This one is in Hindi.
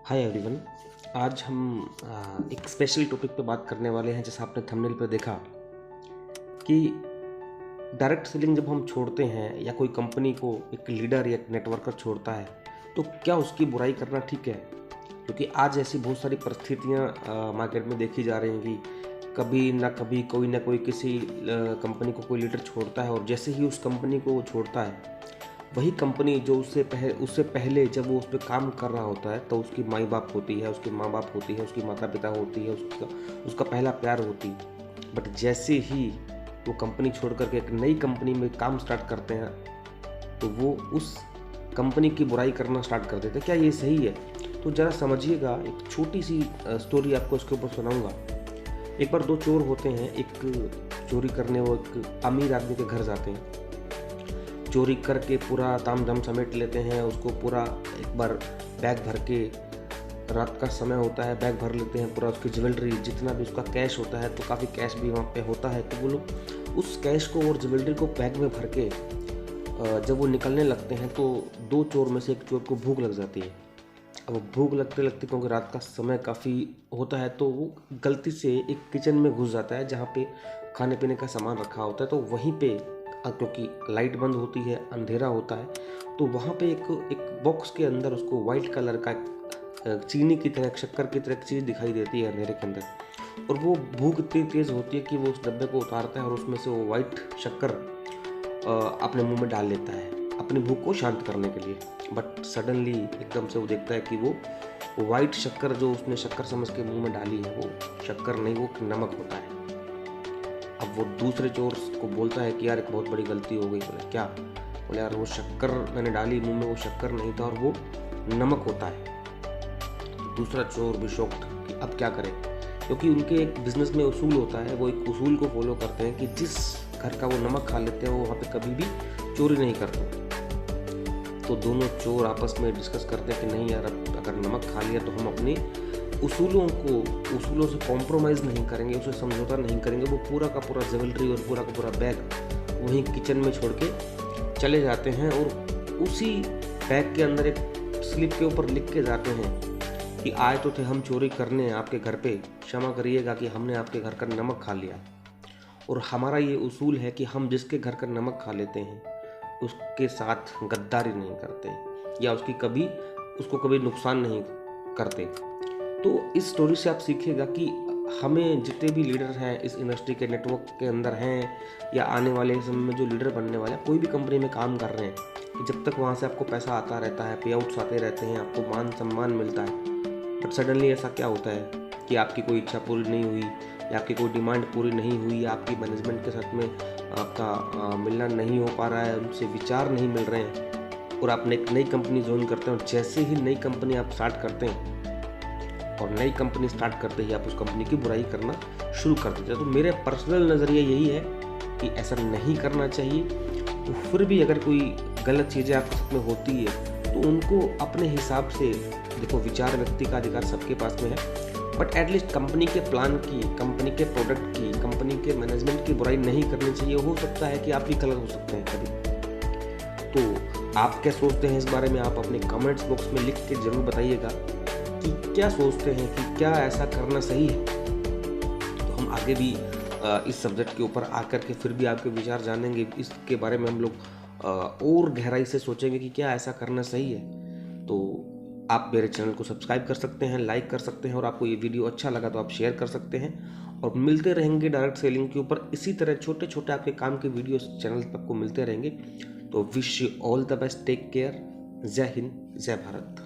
Hi everyone. आज हम एक स्पेशल टॉपिक पे बात करने वाले हैं। जैसा आपने थंबनेल पे देखा कि डायरेक्ट सेलिंग जब हम छोड़ते हैं या कोई कंपनी को एक लीडर या एक नेटवर्कर छोड़ता है तो क्या उसकी बुराई करना ठीक है? क्योंकि आज ऐसी बहुत सारी परिस्थितियां मार्केट में देखी जा रही हैं कि कभी ना कभी कोई ना कोई किसी कंपनी को कोई लीडर छोड़ता है और जैसे ही उस कंपनी को वो छोड़ता है, वही कंपनी जो उससे पहले जब वो उस पर काम कर रहा होता है तो उसकी माई बाप होती है, उसके माँ बाप होती है, उसकी माता पिता होती है, उसका पहला प्यार होती है। बट जैसे ही वो कंपनी छोड़ करके एक नई कंपनी में काम स्टार्ट करते हैं तो वो उस कंपनी की बुराई करना स्टार्ट कर देते हैं। क्या ये सही है? तो ज़रा समझिएगा, एक छोटी सी स्टोरी आपको इसके ऊपर सुनाऊंगा। एक बार दो चोर होते हैं, एक चोरी करने वो एक अमीर आदमी के घर जाते हैं। चोरी करके पूरा ताम झाम समेट लेते हैं, उसको पूरा एक बार बैग भर के, रात का समय होता है, बैग भर लेते हैं पूरा, उसकी ज्वेलरी जितना भी उसका कैश होता है, तो काफ़ी कैश भी वहाँ पे होता है। तो वो लोग उस कैश को और ज्वेलरी को बैग में भर के जब वो निकलने लगते हैं तो दो चोर में से एक चोर को भूख लग जाती है। अब भूख लगते लगते क्योंकि रात का समय काफ़ी होता है तो वो गलती से एक किचन में घुस जाता है जहाँ पे खाने पीने का सामान रखा होता है। तो वहीं पे क्योंकि लाइट बंद होती है, अंधेरा होता है, तो वहाँ पे एक बॉक्स के अंदर उसको वाइट कलर का चीनी की तरह, शक्कर की तरह चीज़ दिखाई देती है अंधेरे के अंदर। और वो भूख इतनी तेज़ होती है कि वो उस डब्बे को उतारता है और उसमें से वो वाइट शक्कर अपने मुंह में डाल लेता है अपनी भूख को शांत करने के लिए। बट सडनली एकदम से वो देखता है कि वो वाइट शक्कर जो उसने शक्कर समझ के मुंह में डाली है वो शक्कर नहीं, वो नमक होता है। अब वो दूसरे चोर को बोलता है कि यार एक बहुत बड़ी गलती हो गई। बोले क्या? बोले यार वो शक्कर मैंने डाली मुंह में, वो शक्कर नहीं था और वो नमक होता है। दूसरा चोर भी शॉक्ड कि अब क्या करें, क्योंकि उनके एक बिजनेस में उसूल होता है, वो एक उसूल को फॉलो करते हैं कि जिस घर का वो नमक खा लेते हैं वो वहाँ पे कभी भी चोरी नहीं करते। तो दोनों चोर आपस में डिस्कस करते हैं कि नहीं यार, अब अगर नमक खा लिया तो हम अपने उसूलों से कॉम्प्रोमाइज़ नहीं करेंगे, उसे समझौता नहीं करेंगे। वो पूरा का पूरा ज्वेलरी और पूरा का पूरा बैग वहीं किचन में छोड़ के चले जाते हैं और उसी बैग के अंदर एक स्लिप के ऊपर लिख के जाते हैं कि आए तो थे हम चोरी करने आपके घर पे, क्षमा करिएगा कि हमने आपके घर का नमक खा लिया। और हमारा ये उसूल है कि हम जिसके घर का नमक खा लेते हैं उसके साथ गद्दारी नहीं करते या उसको कभी नुकसान नहीं करते। तो इस स्टोरी से आप सीखिएगा कि हमें जितने भी लीडर हैं इस इंडस्ट्री के, नेटवर्क के अंदर हैं या आने वाले समय में जो लीडर बनने वाले हैं, कोई भी कंपनी में काम कर रहे हैं, कि जब तक वहाँ से आपको पैसा आता रहता है, पे आउट्स आते रहते हैं, आपको मान सम्मान मिलता है, बट सडनली ऐसा क्या होता है कि आपकी कोई इच्छा पूरी नहीं हुई या आपकी कोई डिमांड पूरी नहीं हुई या आपकी मैनेजमेंट के साथ में आपका मिलना नहीं हो पा रहा है, उनसे विचार नहीं मिल रहे हैं और आपने एक नई कंपनी ज्वाइन करते हैं और जैसे ही नई कंपनी आप स्टार्ट करते हैं और नई कंपनी स्टार्ट करते ही आप उस कंपनी की बुराई करना शुरू कर देते हैं। तो मेरे पर्सनल नज़रिया यही है कि ऐसा नहीं करना चाहिए। तो फिर भी अगर कोई गलत चीज़ें आपके साथ में होती है तो उनको अपने हिसाब से देखो, विचार व्यक्ति का अधिकार सबके पास में है, बट एटलीस्ट कंपनी के प्लान की, कंपनी के प्रोडक्ट की, कंपनी के मैनेजमेंट की बुराई नहीं करनी चाहिए। हो सकता है कि आप भी गलत हो सकते हैं कभी। तो आप क्या सोचते हैं इस बारे में? आप अपने कमेंट्स बॉक्स में लिख के ज़रूर बताइएगा कि क्या सोचते हैं कि क्या ऐसा करना सही है। तो हम आगे भी इस सब्जेक्ट के ऊपर आकर के फिर भी आपके विचार जानेंगे, इसके बारे में हम लोग और गहराई से सोचेंगे कि क्या ऐसा करना सही है। तो आप मेरे चैनल को सब्सक्राइब कर सकते हैं, लाइक कर सकते हैं और आपको ये वीडियो अच्छा लगा तो आप शेयर कर सकते हैं। और मिलते रहेंगे डायरेक्ट सेलिंग के ऊपर इसी तरह छोटे छोटे आपके काम के वीडियोस चैनल पर आपको मिलते रहेंगे। तो wish you all the best, take care, Jai Hind, जय भारत।